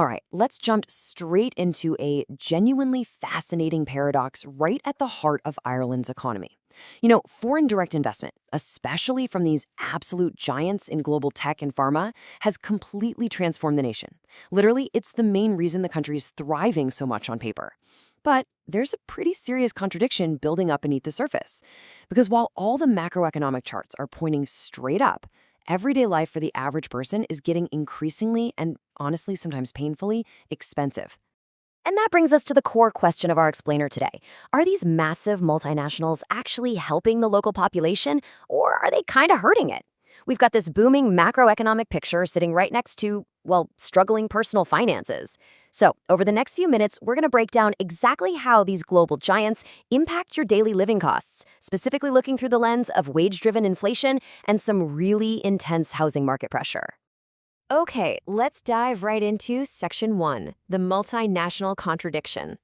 All right, let's jump straight into a genuinely fascinating paradox right at the heart of Ireland's economy. Foreign direct investment, especially from these absolute giants in global tech and pharma, has completely transformed the nation. Literally, it's the main reason the country is thriving so much on paper. But there's a pretty serious contradiction building up beneath the surface. Because while all the macroeconomic charts are pointing straight up, everyday life for the average person is getting increasingly and honestly sometimes painfully expensive. And that brings us to the core question of our explainer today. Are these massive multinationals actually helping the local population, or are they kind of hurting it? We've got this booming macroeconomic picture sitting right next to, well, struggling personal finances. So, over the next few minutes, we're going to break down exactly how these global giants impact your daily living costs, specifically looking through the lens of wage-driven inflation and some really intense housing market pressure. Okay, let's dive right into Section 1, the multinational contradiction.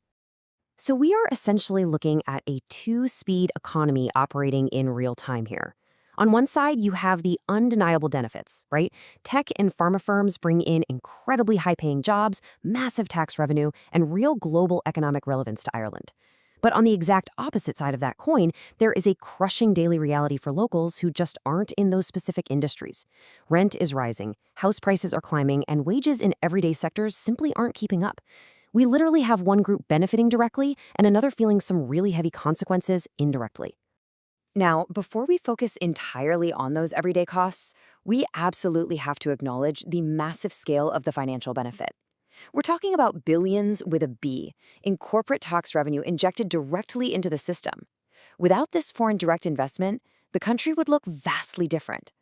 So we are essentially looking at a two-speed economy operating in real time here. On one side, you have the undeniable benefits, right? Tech and pharma firms bring in incredibly high-paying jobs, massive tax revenue, and real global economic relevance to Ireland. But on the exact opposite side of that coin, there is a crushing daily reality for locals who just aren't in those specific industries. Rent is rising, house prices are climbing, and wages in everyday sectors simply aren't keeping up. We literally have one group benefiting directly and another feeling some really heavy consequences indirectly. Now, before we focus entirely on those everyday costs, we absolutely have to acknowledge the massive scale of the financial benefit. We're talking about billions with a B in corporate tax revenue injected directly into the system. Without this foreign direct investment, the country would look vastly different.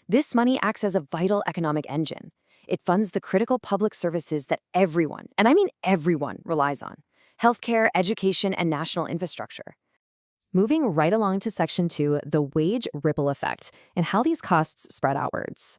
This money acts as a vital economic engine. It funds the critical public services that everyone, and I mean everyone, relies on: healthcare, education, and national infrastructure. Moving right along to Section 2, the wage ripple effect, and how these costs spread outwards.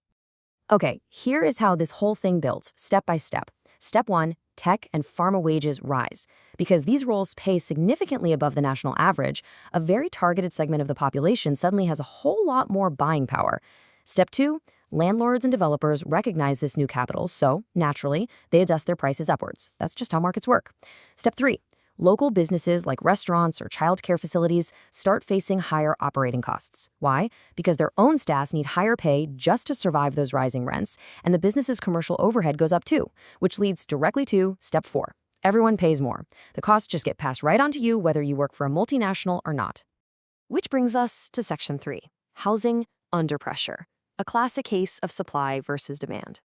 Okay, here is how this whole thing builds, step by step. Step 1, tech and pharma wages rise. Because these roles pay significantly above the national average, a very targeted segment of the population suddenly has a whole lot more buying power. Step 2, landlords and developers recognize this new capital, so, naturally, they adjust their prices upwards. That's just how markets work. Step 3, local businesses like restaurants or childcare facilities start facing higher operating costs. Why? Because their own staff need higher pay just to survive those rising rents, and the business's commercial overhead goes up too, which leads directly to Step 4. Everyone pays more. The costs just get passed right on to you whether you work for a multinational or not. Which brings us to Section 3, housing under pressure, a classic case of supply versus demand.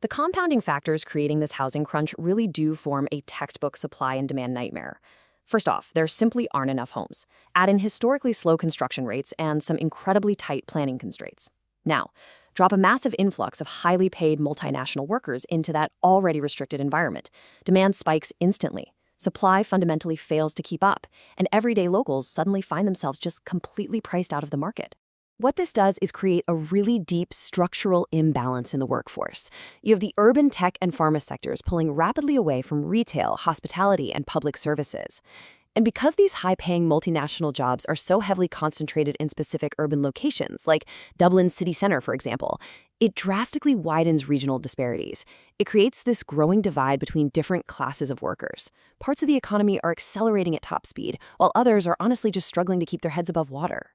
The compounding factors creating this housing crunch really do form a textbook supply and demand nightmare. First off, there simply aren't enough homes. Add in historically slow construction rates and some incredibly tight planning constraints. Now, drop a massive influx of highly paid multinational workers into that already restricted environment. Demand spikes instantly. Supply fundamentally fails to keep up, and everyday locals suddenly find themselves just completely priced out of the market. What this does is create a really deep structural imbalance in the workforce. You have the urban tech and pharma sectors pulling rapidly away from retail, hospitality, and public services. And because these high-paying multinational jobs are so heavily concentrated in specific urban locations, like Dublin city center, for example, it drastically widens regional disparities. It creates this growing divide between different classes of workers. Parts of the economy are accelerating at top speed, while others are honestly just struggling to keep their heads above water.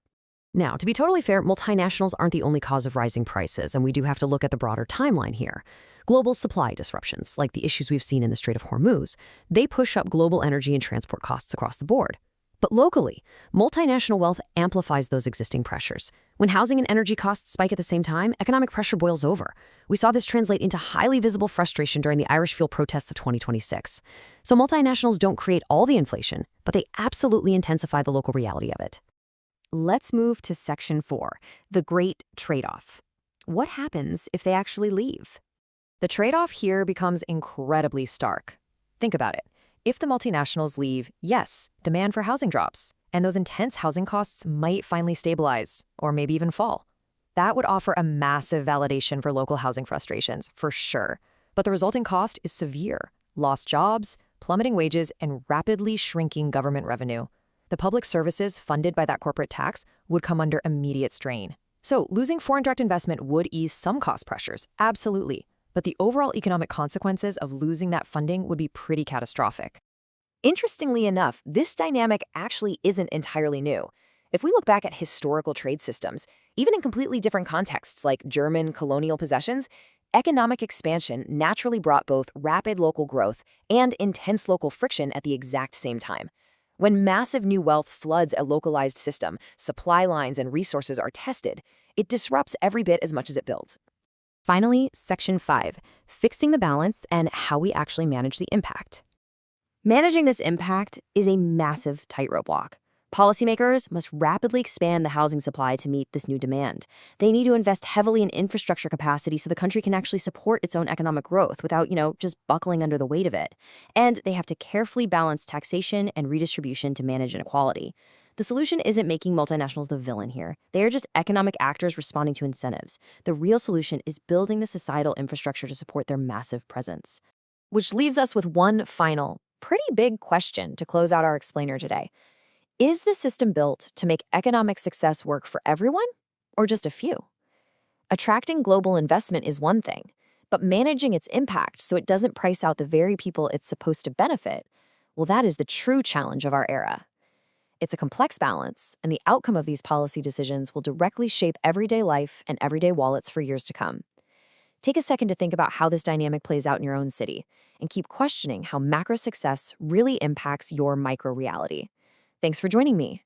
Now, to be totally fair, multinationals aren't the only cause of rising prices, and we do have to look at the broader timeline here. Global supply disruptions, like the issues we've seen in the Strait of Hormuz, they push up global energy and transport costs across the board. But locally, multinational wealth amplifies those existing pressures. When housing and energy costs spike at the same time, economic pressure boils over. We saw this translate into highly visible frustration during the Irish fuel protests of 2026. So multinationals don't create all the inflation, but they absolutely intensify the local reality of it. Let's move to Section 4, the great trade-off. What happens if they actually leave? The trade-off here becomes incredibly stark. Think about it. If the multinationals leave, yes, demand for housing drops, and those intense housing costs might finally stabilize, or maybe even fall. That would offer a massive validation for local housing frustrations, for sure. But the resulting cost is severe: lost jobs, plummeting wages, and rapidly shrinking government revenue. The public services funded by that corporate tax would come under immediate strain. So losing foreign direct investment would ease some cost pressures, absolutely. but the overall economic consequences of losing that funding would be pretty catastrophic. Interestingly enough, this dynamic actually isn't entirely new. If we look back at historical trade systems, even in completely different contexts like German colonial possessions, economic expansion naturally brought both rapid local growth and intense local friction at the exact same time. When massive new wealth floods a localized system, supply lines and resources are tested, it disrupts every bit as much as it builds. Finally, Section 5, fixing the balance and how we actually manage the impact. Managing this impact is a massive tightrope walk. Policymakers must rapidly expand the housing supply to meet this new demand. They need to invest heavily in infrastructure capacity so the country can actually support its own economic growth without, just buckling under the weight of it. And they have to carefully balance taxation and redistribution to manage inequality. The solution isn't making multinationals the villain here. They are just economic actors responding to incentives. The real solution is building the societal infrastructure to support their massive presence. Which leaves us with one final, pretty big question to close out our explainer today. Is the system built to make economic success work for everyone, or just a few? Attracting global investment is one thing, but managing its impact so it doesn't price out the very people it's supposed to benefit, well, that is the true challenge of our era. It's a complex balance, and the outcome of these policy decisions will directly shape everyday life and everyday wallets for years to come. Take a second to think about how this dynamic plays out in your own city, and keep questioning how macro success really impacts your micro reality. Thanks for joining me.